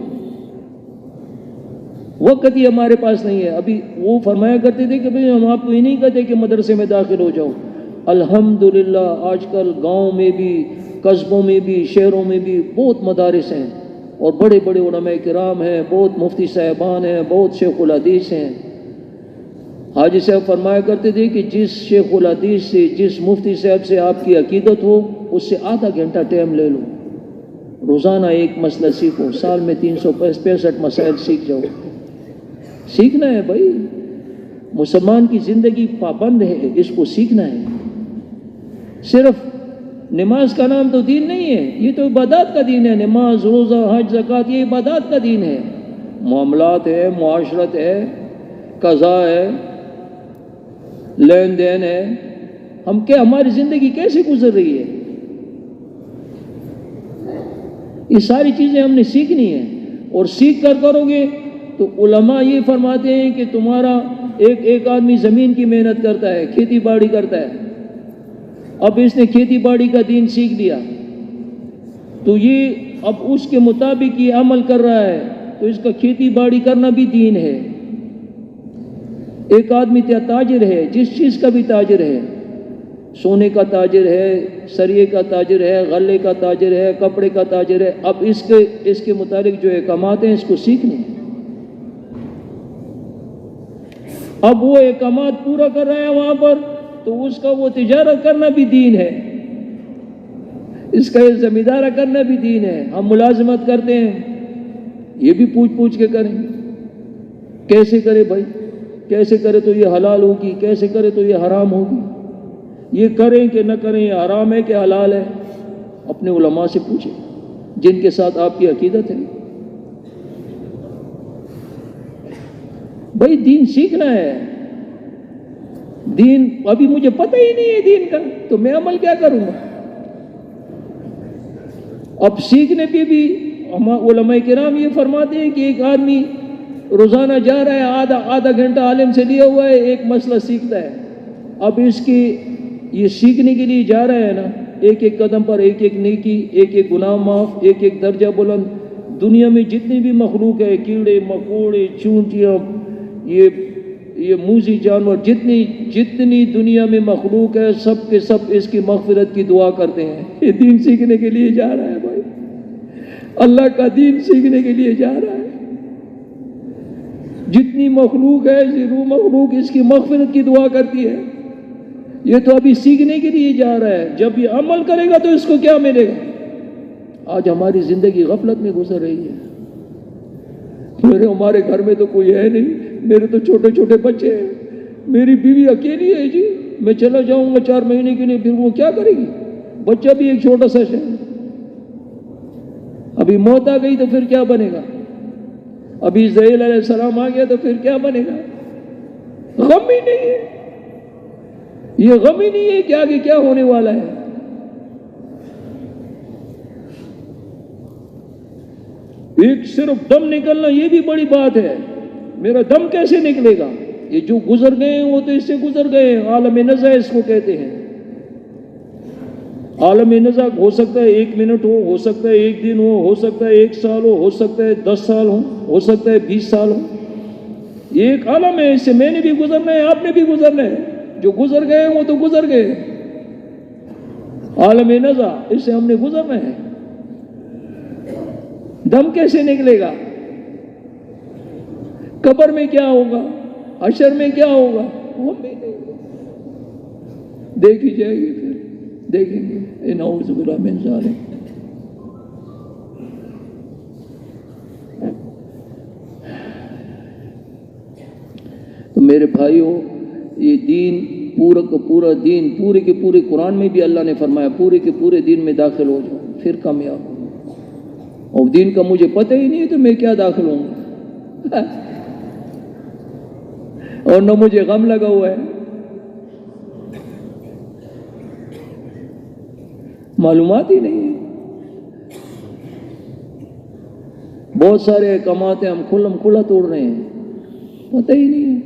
وقت ہی ہمارے پاس نہیں ہے۔ ابھی وہ فرمایا کرتے تھے کہ بھئی ہم آپ کو یہ نہیں کہتے کہ مدرسے میں داخل ہو جاؤ۔ الحمدللہ آج کل گاؤں میں بھی، قصبوں میں بھی، شہروں میں بھی بہت مدارس ہیں، اور بڑے بڑے علماء کرام ہیں، بہت مفتی صاحبان ہیں، بہت شیخ الحدیث ہیں۔ حاجی صاحب فرمایا کرتے تھے کہ جس شیخ الحدیث سے، جس مفتی صاحب سے آپ کی عقیدت ہو، اس سے آدھا گھنٹہ ٹائم لے لو، روزانہ ایک مسئلہ سیکھو، سال میں 365 مسائل سیکھ جاؤ۔ سیکھنا ہے بھائی، مسلمان کی زندگی پابند ہے، اس کو سیکھنا ہے۔ صرف نماز کا نام تو دین نہیں ہے، یہ تو عبادات کا دین ہے۔ نماز، روزہ، حج، زکوٰۃ یہ عبادات کا دین ہے۔ معاملات ہے، معاشرت ہے، قضا ہے، لین دین ہے۔ ہم کیا، ہماری زندگی کیسے گزر رہی ہے، یہ ساری چیزیں ہم نے سیکھنی ہیں، اور سیکھ کر کرو گے تو علماء یہ فرماتے ہیں کہ تمہارا ایک آدمی زمین کی محنت کرتا ہے، کھیتی باڑی کرتا ہے، اب اس نے کھیتی باڑی کا دین سیکھ لیا تو یہ اب اس کے مطابق یہ عمل کر رہا ہے، تو اس کا کھیتی باڑی کرنا بھی دین ہے۔ ایک آدمی تاجر ہے، جس چیز کا بھی تاجر ہے، سونے کا تاجر ہے، سریے کا تاجر ہے، غلے کا تاجر ہے، کپڑے کا تاجر ہے، اب اس کے متعلق جو احکامات ہیں اس کو سیکھنے۔ اب وہ احکامات پورا کر رہے ہیں وہاں پر، تو اس کا وہ تجارت کرنا بھی دین ہے، اس کا یہ زمیندارہ کرنا بھی دین ہے۔ ہم ملازمت کرتے ہیں، یہ بھی پوچھ کے کریں، کیسے کرے بھائی، کیسے کرے تو یہ حلال ہوگی، کیسے کرے تو یہ حرام ہوگی، یہ کریں کہ نہ کریں، یہ حرام ہے کہ حلال ہے، اپنے علماء سے پوچھیں جن کے ساتھ آپ کی عقیدت ہے۔ بھائی دین سیکھنا ہے، دین ابھی مجھے پتہ ہی نہیں ہے دین کا، تو میں عمل کیا کروں گا؟ اب سیکھنے پہ بھی علماء کرام یہ فرماتے ہیں کہ ایک آدمی روزانہ جا رہا ہے، آدھا گھنٹہ عالم سے لیا ہوا ہے، ایک مسئلہ سیکھتا ہے۔ اب اس کی یہ سیکھنے کے لیے جا رہا ہے نا، ایک ایک قدم پر ایک ایک نیکی، ایک ایک گناہ معاف، ایک ایک درجہ بلند۔ دنیا میں جتنی بھی مخلوق ہے، کیڑے مکوڑے، چونٹیاں، یہ موذی جانور، جتنی دنیا میں مخلوق ہے، سب کے سب اس کی مغفرت کی دعا کرتے ہیں۔ یہ دین سیکھنے کے لیے جا رہا ہے بھائی، اللہ کا دین سیکھنے کے لیے جا رہا ہے۔ جتنی مخلوق ہے، روح مخلوق اس کی مغفرت کی دعا کرتی ہے۔ یہ تو ابھی سیکھنے کے لیے جا رہا ہے، جب یہ عمل کرے گا تو اس کو کیا ملے گا؟ آج ہماری زندگی غفلت میں گزر رہی ہے۔ ہمارے گھر میں تو کوئی ہے نہیں، میرے تو چھوٹے چھوٹے بچے ہیں، میری بیوی اکیلی ہے جی، میں چلا جاؤں گا 4 مہینے کے لیے، پھر وہ کیا کرے گی؟ بچہ بھی ایک چھوٹا سا ہے، ابھی موت آ گئی تو پھر کیا بنے گا؟ ابھی اسرائیل علیہ السلام آ گیا تو پھر کیا بنے گا؟ غم ہی نہیں ہے، یہ غم ہی نہیں ہے کہ آگے کیا ہونے والا ہے۔ ایک صرف دم نکلنا یہ بھی بڑی بات ہے، میرا دم کیسے نکلے گا؟ یہ جو گزر گئے ہیں وہ تو اس سے گزر گئے ہیں، عالم نزع اس کو کہتے ہیں۔ عالم نزا ہو سکتا ہے 1 منٹ ہو سکتا ہے 1 دن ہو سکتا ہے 1 سال ہو سکتا ہے 10 سال ہو سکتا ہے 20 سال ہو. یہ ایک عالم ہے، اس سے میں نے بھی گزرنا ہے، آپ نے بھی گزرنا ہے. جو گزر گئے وہ تو گزر گئے. عالم نزا اس سے ہم نے گزرنا ہے. دم کیسے نکلے گا؟ قبر میں کیا ہوگا؟ حشر میں کیا ہوگا؟ وہ بھی نہیں دیکھی جائے گی. پھر دیکھیں گے. نعوذ باللہ من ذالک. تو میرے بھائیوں، یہ دین پورا کا پورا دین، پورے کے پورے قرآن میں بھی اللہ نے فرمایا پورے کے پورے دین میں داخل ہو جاؤ پھر کامیاب ہو. اور دین کا مجھے پتہ ہی نہیں ہے تو میں کیا داخل ہوں گا؟ اور نہ مجھے غم لگا ہوا ہے. معلومات ہی نہیں ہے. بہت سارے احکامات ہیں ہم کھلا توڑ رہے ہیں، پتہ ہی نہیں ہے.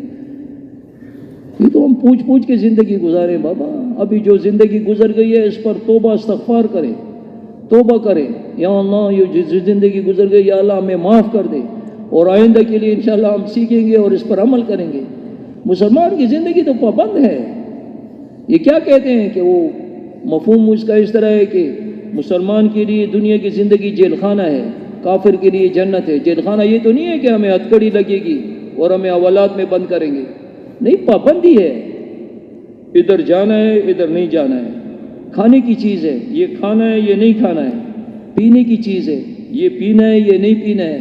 یہ تو ہم پوچھ کے زندگی گزاریں بابا. ابھی جو زندگی گزر گئی ہے اس پر توبہ استغفار کریں، توبہ کریں. یا اللہ یہ جو زندگی گزر گئی یا اللہ ہمیں معاف کر دے، اور آئندہ کے لیے انشاءاللہ ہم سیکھیں گے اور اس پر عمل کریں گے. مسلمان کی زندگی تو پابند ہے. یہ کیا کہتے ہیں کہ وہ مفہوم اس کا اس طرح ہے کہ مسلمان کے لیے دنیا کی زندگی جیل خانہ ہے، کافر کے لیے جنت ہے. جیل خانہ یہ تو نہیں ہے کہ ہمیں ہتھکڑی لگے گی اور ہمیں اولاد میں بند کریں گے. نہیں، پابندی ہے. ادھر جانا ہے ادھر نہیں جانا ہے. کھانے کی چیز ہے، یہ کھانا ہے یہ نہیں کھانا ہے. پینے کی چیز ہے، یہ پینا ہے یہ نہیں پینا ہے.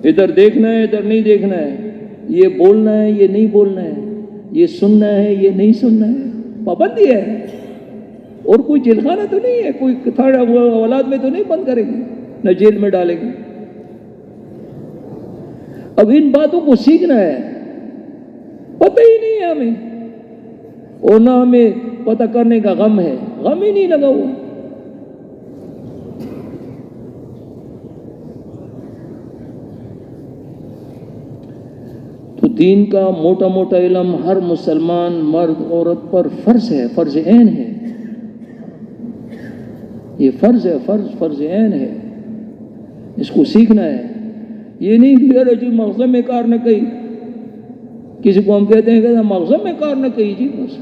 ادھر دیکھنا ہے ادھر نہیں دیکھنا ہے. یہ بولنا ہے یہ نہیں بولنا ہے. یہ سننا ہے یہ نہیں سننا ہے. پابندی ہے. اور کوئی جیل خانہ تو نہیں ہے، کوئی تھرڈ اولاد میں تو نہیں بند کریں گے، نہ جیل میں ڈالیں گے. اب ان باتوں کو سیکھنا ہے. پتہ ہی نہیں ہے ہمیں، اور نہ ہمیں پتہ کرنے کا غم ہے. غم ہی نہیں لگا ہوا. تو دین کا موٹا موٹا علم ہر مسلمان مرد عورت پر فرض ہے، فرض عین ہے. یہ فرض ہے، فرض عین ہے. اس کو سیکھنا ہے. یہ نہیں کہ یار جی مغزہ میں کار نہ کہی. کسی کو ہم کہتے ہیں کہ مغزہ میں کار نہ کہی جی. بس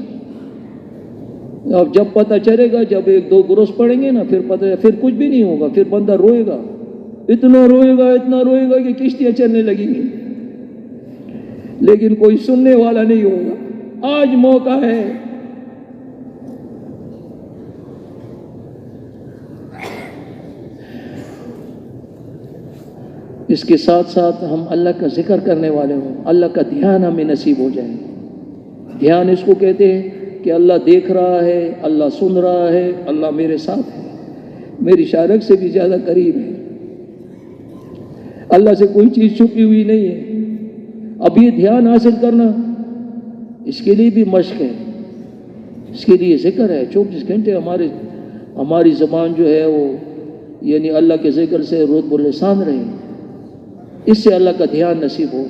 اب جب پتہ چلے گا، جب 1-2 گروس پڑیں گے نا، پھر کچھ بھی نہیں ہوگا. پھر بندہ روئے گا، اتنا روئے گا کہ کشتیاں چلنے لگیں گی، لیکن کوئی سننے والا نہیں ہوگا. آج موقع ہے. اس کے ساتھ ساتھ ہم اللہ کا ذکر کرنے والے ہوں، اللہ کا دھیان ہمیں نصیب ہو جائے. دھیان اس کو کہتے ہیں کہ اللہ دیکھ رہا ہے، اللہ سن رہا ہے، اللہ میرے ساتھ ہے، میری شارک سے بھی زیادہ قریب ہے. اللہ سے کوئی چیز چھپی ہوئی نہیں ہے. اب یہ دھیان حاصل کرنا، اس کے لیے بھی مشق ہے، اس کے لیے ذکر ہے. 24 گھنٹے ہماری زبان جو ہے وہ یعنی اللہ کے ذکر سے رطب اللسان رہے. اس سے اللہ کا دھیان نصیب ہو.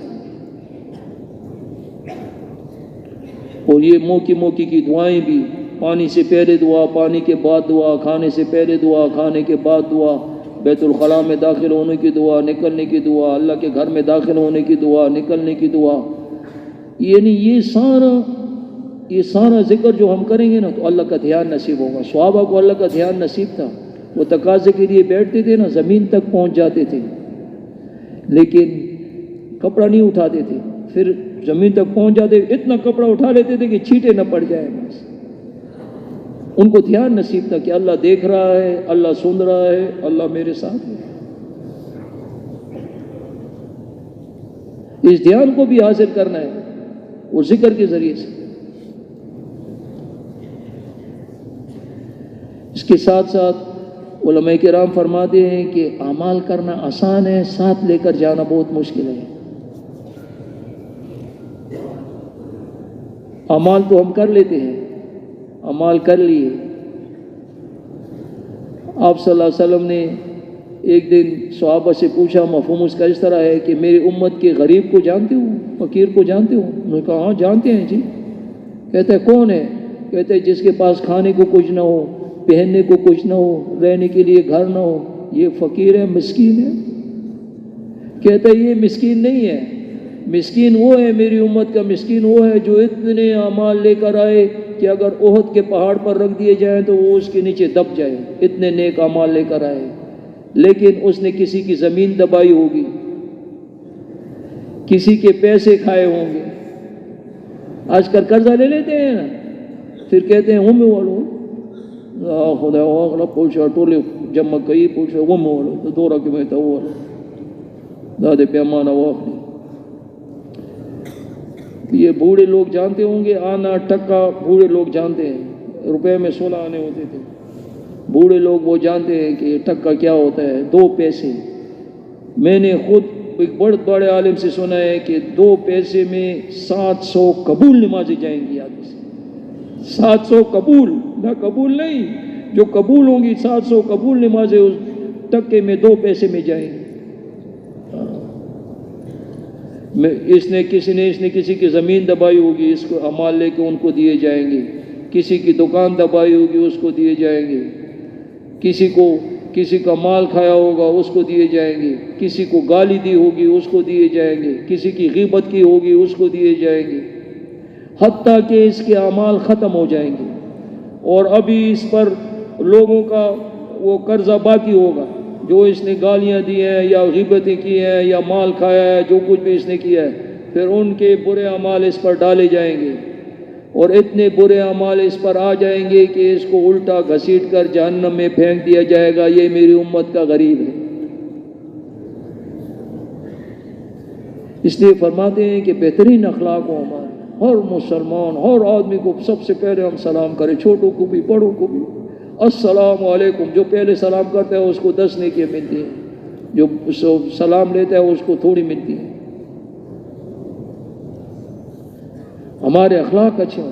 اور یہ موقع کی دعائیں بھی، پانی سے پہلے دعا، پانی کے بعد دعا، کھانے سے پہلے دعا، کھانے کے بعد دعا، بیت الخلاء میں داخل ہونے کی دعا، نکلنے کی دعا، اللہ کے گھر میں داخل ہونے کی دعا، نکلنے کی دعا. یعنی یہ سارا ذکر جو ہم کریں گے نا تو اللہ کا دھیان نصیب ہوگا. صحابہ کو اللہ کا دھیان نصیب تھا. وہ تقاضے کے لیے بیٹھتے تھے نا، زمین تک پہنچ جاتے تھے، لیکن کپڑا نہیں اٹھاتے تھے. پھر زمین تک پہنچ جاتے، اتنا کپڑا اٹھا لیتے تھے کہ چھینٹے نہ پڑ جائیں. بس ان کو دھیان نصیب تھا کہ اللہ دیکھ رہا ہے، اللہ سن رہا ہے، اللہ میرے ساتھ ہے. اس دھیان کو بھی حاصل کرنا ہے اور ذکر کے ذریعے سے. اس کے ساتھ ساتھ علماء کرام فرماتے ہیں کہ اعمال کرنا آسان ہے، ساتھ لے کر جانا بہت مشکل ہے. اعمال تو ہم کر لیتے ہیں، اعمال کر لیے. آپ صلی اللہ علیہ وسلم نے ایک دن صحابہ سے پوچھا، مفہوم اس کا اس طرح ہے کہ میری امت کے غریب کو جانتے ہو، فقیر کو جانتے ہو؟ انہوں نے کہا ہاں جانتے ہیں جی. کہتے ہیں کون ہے؟ کہتے ہیں جس کے پاس کھانے کو کچھ نہ ہو، پہننے کو کچھ نہ ہو، رہنے کے لیے گھر نہ ہو، یہ فقیر ہے، مسکین ہے؟ کہتا ہے یہ مسکین نہیں ہے، مسکین وہ ہے، میری امت کا مسکین وہ ہے جو اتنے اعمال لے کر آئے کہ اگر احد کے پہاڑ پر رکھ دیے جائیں تو وہ اس کے نیچے دب جائے، اتنے نیک اعمال لے کر آئے، لیکن اس نے کسی کی زمین دبائی ہوگی، کسی کے پیسے کھائے ہوں گے۔ آج کل قرضہ لے لیتے ہیں نا، پھر کہتے ہیں وہ میں والو خدا اگلا پوچھا ٹولے جمع کئی پوچھا وہ میں والو تو دورہ کے میں تھا وہ والو دادے پیمانہ واقعی۔ یہ بوڑھے لوگ جانتے ہوں گے، آنا ٹکا بوڑھے لوگ جانتے ہیں، روپے میں 16 آنے ہوتے تھے، بوڑھے لوگ وہ جانتے ہیں کہ ٹکا کیا ہوتا ہے، 2 پیسے۔ میں نے خود ایک بڑے بڑے عالم سے سنا ہے کہ 2 پیسے میں 700 قبول نمازیں جائیں گی آدمی سے، 700 قبول، نہ قبول نہیں، جو قبول ہوں گی 700 قبول نمازیں اس ٹکے میں 2 پیسے میں جائیں گی۔ اس نے کسی کی زمین دبائی ہوگی، اس کو اعمال لے کے ان کو دیے جائیں گے، کسی کی دکان دبائی ہوگی اس کو دیے جائیں گے، کسی کا مال کھایا ہوگا اس کو دیے جائیں گے، کسی کو گالی دی ہوگی اس کو دیے جائیں گے، کسی کی غیبت کی ہوگی اس کو دیے جائیں گے، حتیٰ کہ اس کے اعمال ختم ہو جائیں گے، اور ابھی اس پر لوگوں کا وہ قرضہ باقی ہوگا، جو اس نے گالیاں دی ہیں یا غیبتیں کی ہیں یا مال کھایا ہے، جو کچھ بھی اس نے کیا ہے، پھر ان کے برے اعمال اس پر ڈالے جائیں گے، اور اتنے برے اعمال اس پر آ جائیں گے کہ اس کو الٹا گھسیٹ کر جہنم میں پھینک دیا جائے گا۔ یہ میری امت کا غریب ہے۔ اس لیے فرماتے ہیں کہ بہترین اخلاق ہو ہمارے، ہر مسلمان ہر آدمی کو سب سے پہلے ہم سلام کریں، چھوٹوں کو بھی بڑوں کو بھی، السلام علیکم۔ جو پہلے سلام کرتا ہے اس کو 10 نیکیاں ملتی ہیں، جو سلام لیتا ہے اس کو تھوڑی ملتی ہے۔ ہمارے اخلاق اچھے ہوں۔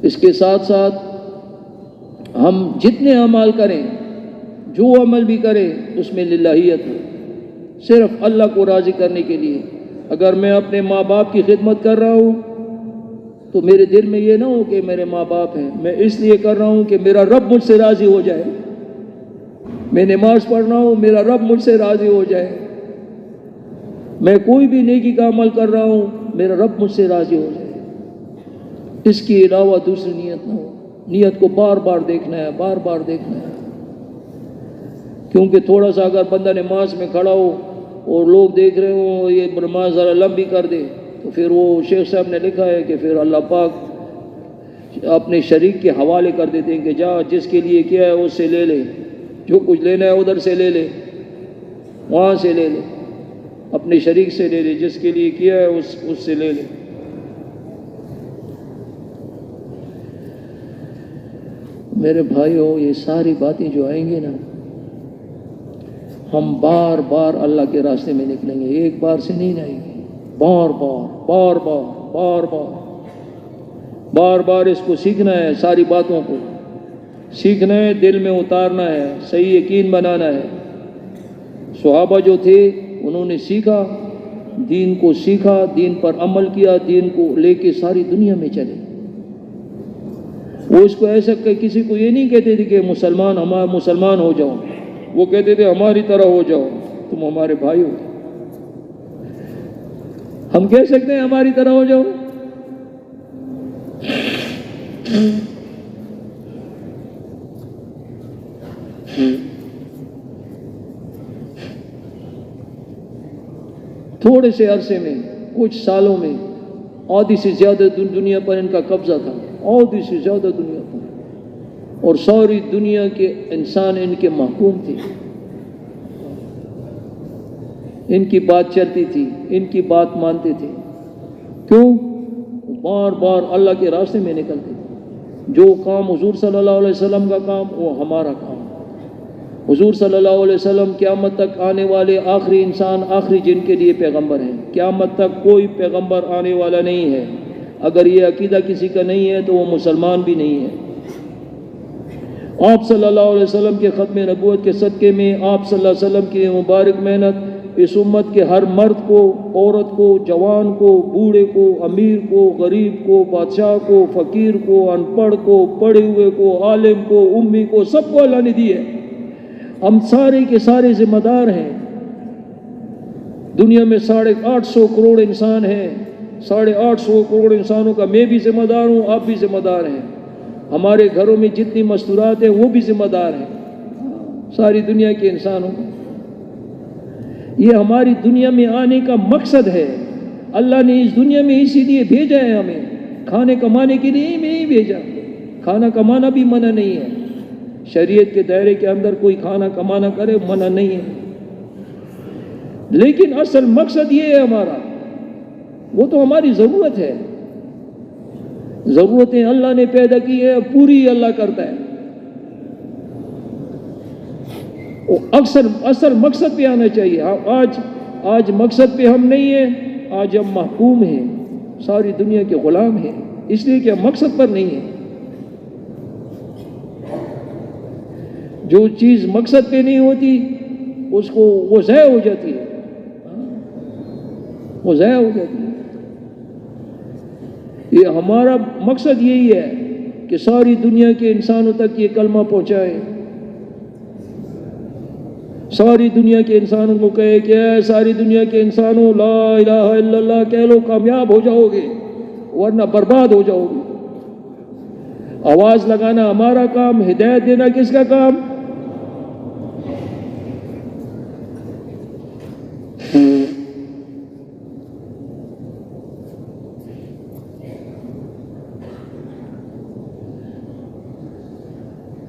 اس کے ساتھ ساتھ ہم جتنے اعمال کریں، جو عمل بھی کریں، اس میں للہیت ہے، صرف اللہ کو راضی کرنے کے لیے۔ اگر میں اپنے ماں باپ کی خدمت کر رہا ہوں تو میرے دل میں یہ نہ ہو کہ میرے ماں باپ ہیں، میں اس لیے کر رہا ہوں کہ میرا رب مجھ سے راضی ہو جائے۔ میں نماز پڑھ رہا ہوں، میرا رب مجھ سے راضی ہو جائے۔ میں کوئی بھی نیکی کا عمل کر رہا ہوں، میرا رب مجھ سے راضی ہو جائے۔ اس کے علاوہ دوسری نیت نہ ہو۔ نیت کو بار بار دیکھنا ہے، بار بار دیکھنا ہے، کیونکہ تھوڑا سا اگر بندہ نماز میں کھڑا ہو اور لوگ دیکھ رہے ہوں یہ نماز ذرا لمبی کر دے، تو پھر وہ شیخ صاحب نے لکھا ہے کہ پھر اللہ پاک اپنے شریک کے حوالے کر دیتے ہیں کہ جا جس کے لیے کیا ہے اس سے لے لے، جو کچھ لینا ہے ادھر سے لے لے، وہاں سے لے لے، اپنے شریک سے لے لے، جس کے لیے کیا ہے اس سے لے لے۔ میرے بھائیو، یہ ساری باتیں جو آئیں گی نا، ہم بار بار اللہ کے راستے میں نکلیں گے، ایک بار سے نہیں آئیں گے، بار بار بار بار بار بار بار بار اس کو سیکھنا ہے، ساری باتوں کو سیکھنا ہے، دل میں اتارنا ہے، صحیح یقین بنانا ہے۔ صحابہ جو تھے انہوں نے سیکھا، دین کو سیکھا، دین پر عمل کیا، دین کو لے کے ساری دنیا میں چلے۔ وہ اس کو ایسا کہ کسی کو یہ نہیں کہتے تھے کہ مسلمان ہو جاؤ، وہ کہتے تھے ہماری طرح ہو جاؤ، تم ہمارے بھائی ہو۔ ہم کہہ سکتے ہیں ہماری طرح ہو جاؤ؟ تھوڑے سے عرصے میں، کچھ سالوں میں آدھی سے زیادہ دنیا پر ان کا قبضہ تھا، آدھی سے زیادہ دنیا پر، اور ساری دنیا کے انسان ان کے محکوم تھے، ان کی بات چلتی تھی، ان کی بات مانتے تھے۔ کیوں؟ بار بار اللہ کے راستے میں نکلتے تھے۔ جو کام حضور صلی اللہ علیہ وسلم کا کام، وہ ہمارا کام۔ حضور صلی اللہ علیہ وسلم قیامت تک آنے والے آخری انسان، آخری جن کے لیے پیغمبر ہیں۔ قیامت تک کوئی پیغمبر آنے والا نہیں ہے۔ اگر یہ عقیدہ کسی کا نہیں ہے تو وہ مسلمان بھی نہیں ہے۔ آپ صلی اللہ علیہ وسلم کے ختم نبوت کے صدقے میں آپ صلی اللہ علیہ وسلم کی مبارک محنت اس امت کے ہر مرد کو، عورت کو، جوان کو، بوڑھے کو، امیر کو، غریب کو، بادشاہ کو، فقیر کو، ان پڑھ کو، پڑھے ہوئے کو، عالم کو، امی کو، سب کو اللہ نے دی ہے۔ ہم سارے کے سارے ذمہ دار ہیں۔ دنیا میں 850 کروڑ انسان ہیں، 850 کروڑ انسانوں کا میں بھی ذمہ دار ہوں، آپ بھی ذمہ دار ہیں۔ ہمارے گھروں میں جتنی مستورات ہیں وہ بھی ذمہ دار ہیں، ساری دنیا کے انسانوں کو۔ یہ ہماری دنیا میں آنے کا مقصد ہے۔ اللہ نے اس دنیا میں اسی لیے بھیجا ہے، ہمیں کھانے کمانے کے لیے نہیں بھیجا۔ کھانا کمانا بھی منع نہیں ہے، شریعت کے دائرے کے اندر کوئی کھانا کمانا کرے منع نہیں ہے، لیکن اصل مقصد یہ ہے ہمارا، وہ تو ہماری ضرورت ہے۔ ضرورتیں اللہ نے پیدا کی ہے، پوری اللہ کرتا ہے۔ اصل مقصد پہ آنا چاہیے۔ آج مقصد پہ ہم نہیں ہیں، آج ہم محکوم ہیں، ساری دنیا کے غلام ہیں، اس لیے کہ ہم مقصد پر نہیں ہیں۔ جو چیز مقصد پہ نہیں ہوتی اس کو وہ ضائع ہو جاتی ہے، وہ ضائع ہو جاتی ہے۔ یہ ہمارا مقصد یہی ہے کہ ساری دنیا کے انسانوں تک یہ کلمہ پہنچائے، ساری دنیا کے انسانوں کو کہے کہ اے ساری دنیا کے انسانوں، لا الہ الا اللہ کہہ لو، کامیاب ہو جاؤ گے، ورنہ برباد ہو جاؤ گے۔ آواز لگانا ہمارا کام، ہدایت دینا کس کا کام؟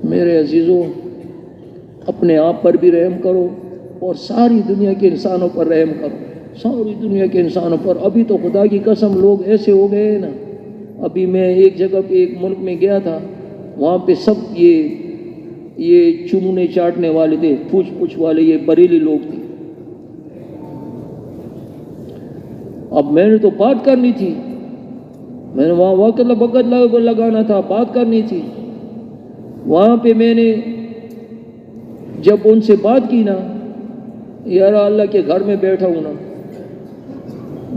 میرے عزیزوں، اپنے آپ پر بھی رحم کرو اور ساری دنیا کے انسانوں پر رحم کرو، ساری دنیا کے انسانوں پر۔ ابھی تو خدا کی قسم لوگ ایسے ہو گئے ہیں نا، ابھی میں ایک جگہ پہ ایک ملک میں گیا تھا، وہاں پہ سب یہ چومنے چاٹنے والے تھے، پوچھ والے، یہ بریلی لوگ تھے۔ اب میں نے تو بات کرنی تھی، میں نے وہاں وقت لگانا تھا، بات کرنی تھی۔ وہاں پہ میں نے جب ان سے بات کی نا، یار اللہ کے گھر میں بیٹھا ہوں نا،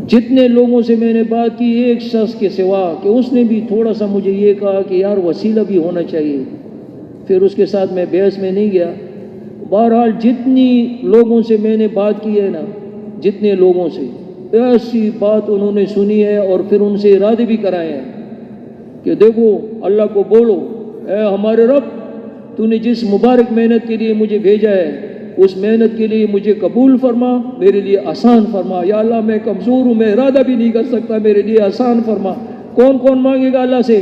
جتنے لوگوں سے میں نے بات کی، ایک شخص کے سوا کہ اس نے بھی تھوڑا سا مجھے یہ کہا کہ یار وسیلہ بھی ہونا چاہیے، پھر اس کے ساتھ میں بحث میں نہیں گیا۔ بہرحال جتنی لوگوں سے میں نے بات کی ہے نا، جتنے لوگوں سے ایسی بات انہوں نے سنی ہے، اور پھر ان سے ارادے بھی کرائے ہیں کہ دیکھو اللہ کو بولو، اے ہمارے رب، تو نے جس مبارک محنت کے لیے مجھے بھیجا ہے، اس محنت کے لیے مجھے قبول فرما، میرے لیے آسان فرما۔ یا اللہ میں کمزور ہوں، میں ارادہ بھی نہیں کر سکتا، میرے لیے آسان فرما۔ کون کون مانگے گا اللہ سے؟